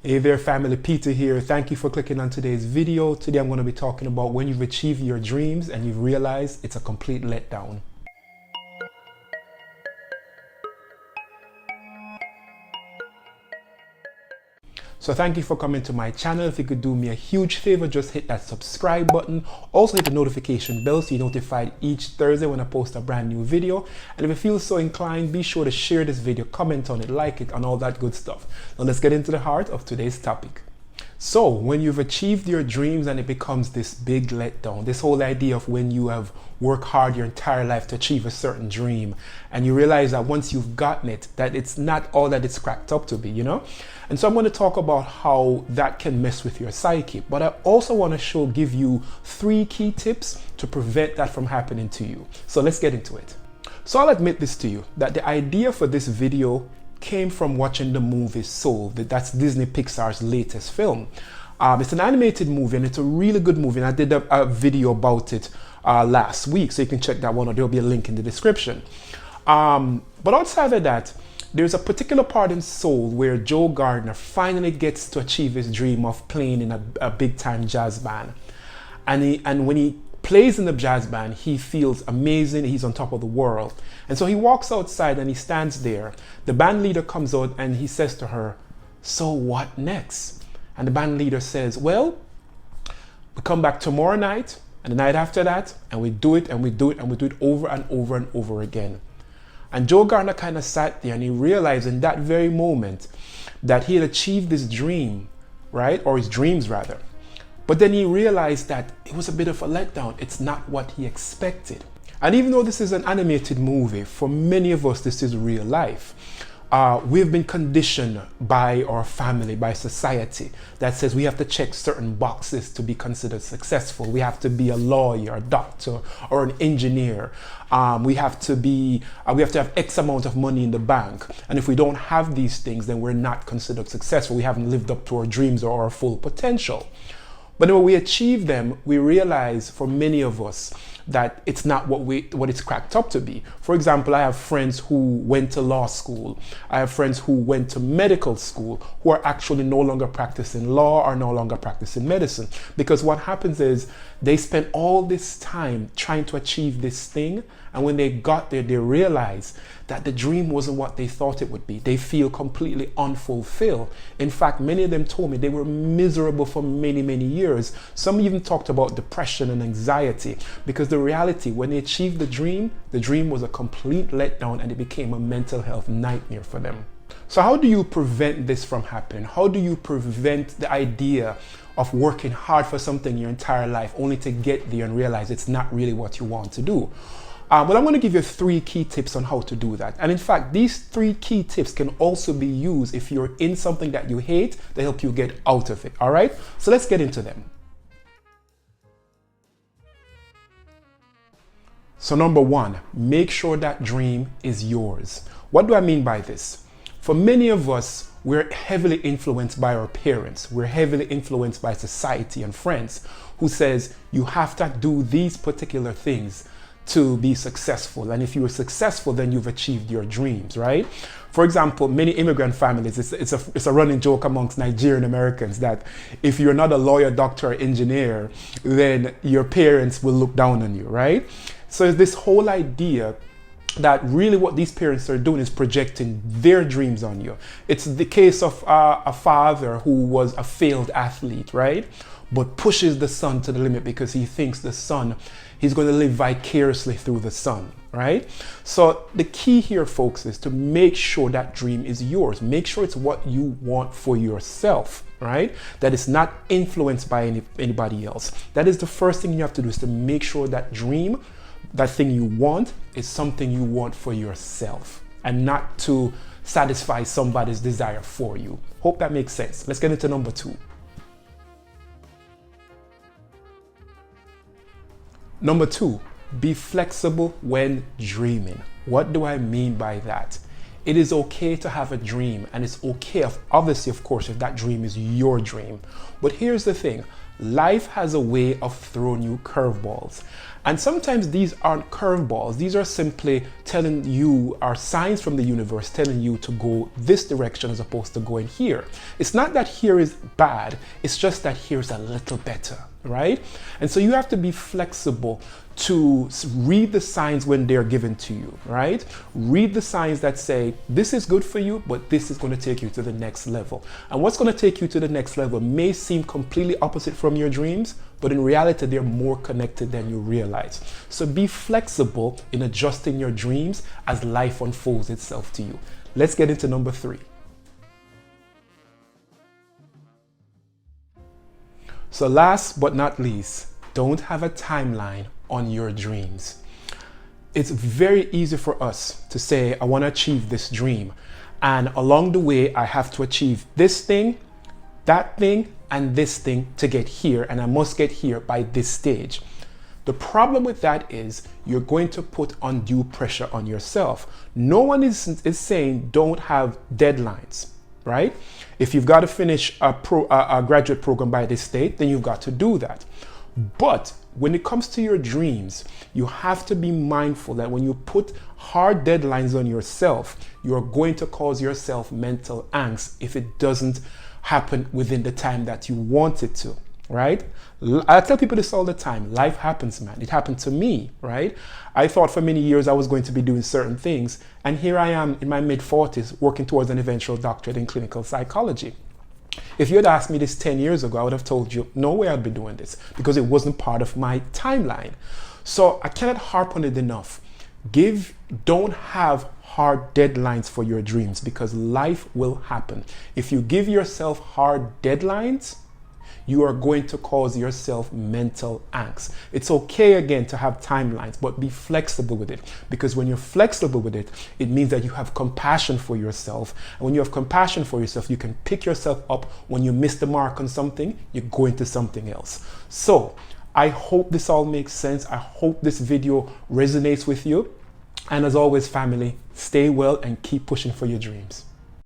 Hey there family, Peter here. Thank you for clicking on today's video. Today I'm going to be talking about when you've achieved your dreams and you've realized it's a complete letdown. So thank you for coming to my channel. If you could do me a huge favor, just hit that subscribe button. Also hit the notification bell so you're notified each Thursday when I post a brand new video. And if you feel so inclined, be sure to share this video, comment on it, like it, and all that good stuff. Now let's get into the heart of today's topic. So when you've achieved your dreams and it becomes this big letdown, this whole idea of when you have worked hard your entire life to achieve a certain dream and you realize that once you've gotten it, that it's not all that it's cracked up to be, you know? And so I'm going to talk about how that can mess with your psyche. But I also want to give you 3 key tips to prevent that from happening to you. So let's get into it. So I'll admit this to you, that the idea for this video came from watching the movie Soul. That's Disney Pixar's latest film. It's an animated movie and it's a really good movie, and I did a video about it last week, so you can check that one, or there'll be a link in the description. But outside of that, there's a particular part in Soul where Joe Gardner finally gets to achieve his dream of playing in a big time jazz band, and when he plays in the jazz band, he feels amazing. He's on top of the world. And so he walks outside and he stands there. The band leader comes out and he says to her, "So what next?" And the band leader says, "Well, we come back tomorrow night and the night after that, and we do it and we do it and we do it over and over and over again." And Joe Gardner kind of sat there and he realized in that very moment that he had achieved his dream, right? Or his dreams rather. But then he realized that it was a bit of a letdown. It's not what he expected. And even though this is an animated movie, for many of us, this is real life. We've been conditioned by our family, by society, that says we have to check certain boxes to be considered successful. We have to be a lawyer, a doctor, or an engineer. We have to have X amount of money in the bank. And if we don't have these things, then we're not considered successful. We haven't lived up to our dreams or our full potential. But when we achieve them, we realize for many of us that it's not what it's cracked up to be. For example, I have friends who went to law school. I have friends who went to medical school who are actually no longer practicing law or no longer practicing medicine. Because what happens is they spend all this time trying to achieve this thing, and when they got there, they realized that the dream wasn't what they thought it would be. They feel completely unfulfilled. In fact, many of them told me they were miserable for many, many years. Some even talked about depression and anxiety, because the reality, when they achieved the dream was a complete letdown and it became a mental health nightmare for them. So how do you prevent this from happening? How do you prevent the idea of working hard for something your entire life only to get there and realize it's not really what you want to do? Well, I'm going to give you 3 key tips on how to do that. And in fact, these 3 key tips can also be used if you're in something that you hate to help you get out of it. All right, so let's get into them. So number 1, make sure that dream is yours. What do I mean by this? For many of us, we're heavily influenced by our parents. We're heavily influenced by society and friends who says you have to do these particular things to be successful. And if you are successful, then you've achieved your dreams, right? For example, many immigrant families, it's a running joke amongst Nigerian Americans that if you're not a lawyer, doctor, or engineer, then your parents will look down on you, right? So this whole idea that really what these parents are doing is projecting their dreams on you. It's the case of a father who was a failed athlete, right? But pushes the son to the limit because he thinks he's going to live vicariously through the son, right? So the key here, folks, is to make sure that dream is yours. Make sure it's what you want for yourself, right? That it's not influenced by anybody else. That is the first thing you have to do, is to make sure that dream, that thing you want, is something you want for yourself and not to satisfy somebody's desire for you. Hope that makes sense. Let's get into number 2. Number 2, be flexible when dreaming. What do I mean by that? It is okay to have a dream, and it's okay, obviously, of course, if that dream is your dream. But here's the thing. Life has a way of throwing you curveballs. And sometimes these aren't curveballs. These are simply telling you, are signs from the universe telling you to go this direction as opposed to going here. It's not that here is bad. It's just that here's a little better, right? And so you have to be flexible to read the signs when they're given to you, right? Read the signs that say, this is good for you, but this is going to take you to the next level. And what's going to take you to the next level may seem completely opposite from your dreams, but in reality, they're more connected than you realize. So be flexible in adjusting your dreams as life unfolds itself to you. Let's get into number 3. So last but not least, don't have a timeline on your dreams. It's very easy for us to say, I want to achieve this dream. And along the way, I have to achieve this thing, that thing, and this thing to get here. And I must get here by this stage. The problem with that is you're going to put undue pressure on yourself. No one is saying don't have deadlines, right? If you've got to finish a graduate program by this date, then you've got to do that. But when it comes to your dreams, you have to be mindful that when you put hard deadlines on yourself, you're going to cause yourself mental angst if it doesn't happen within the time that you want it to, right? I tell people this all the time. Life happens, man. It happened to me, right? I thought for many years I was going to be doing certain things. And here I am in my mid-40s working towards an eventual doctorate in clinical psychology. If you had asked me this 10 years ago, I would have told you, no way I'd be doing this because it wasn't part of my timeline. So I cannot harp on it enough. Don't have hard deadlines for your dreams because life will happen. If you give yourself hard deadlines, you are going to cause yourself mental angst. It's okay again to have timelines, but be flexible with it because when you're flexible with it, it means that you have compassion for yourself. And when you have compassion for yourself, you can pick yourself up when you miss the mark on something, you go into something else. So I hope this all makes sense. I hope this video resonates with you. And as always, family, stay well and keep pushing for your dreams.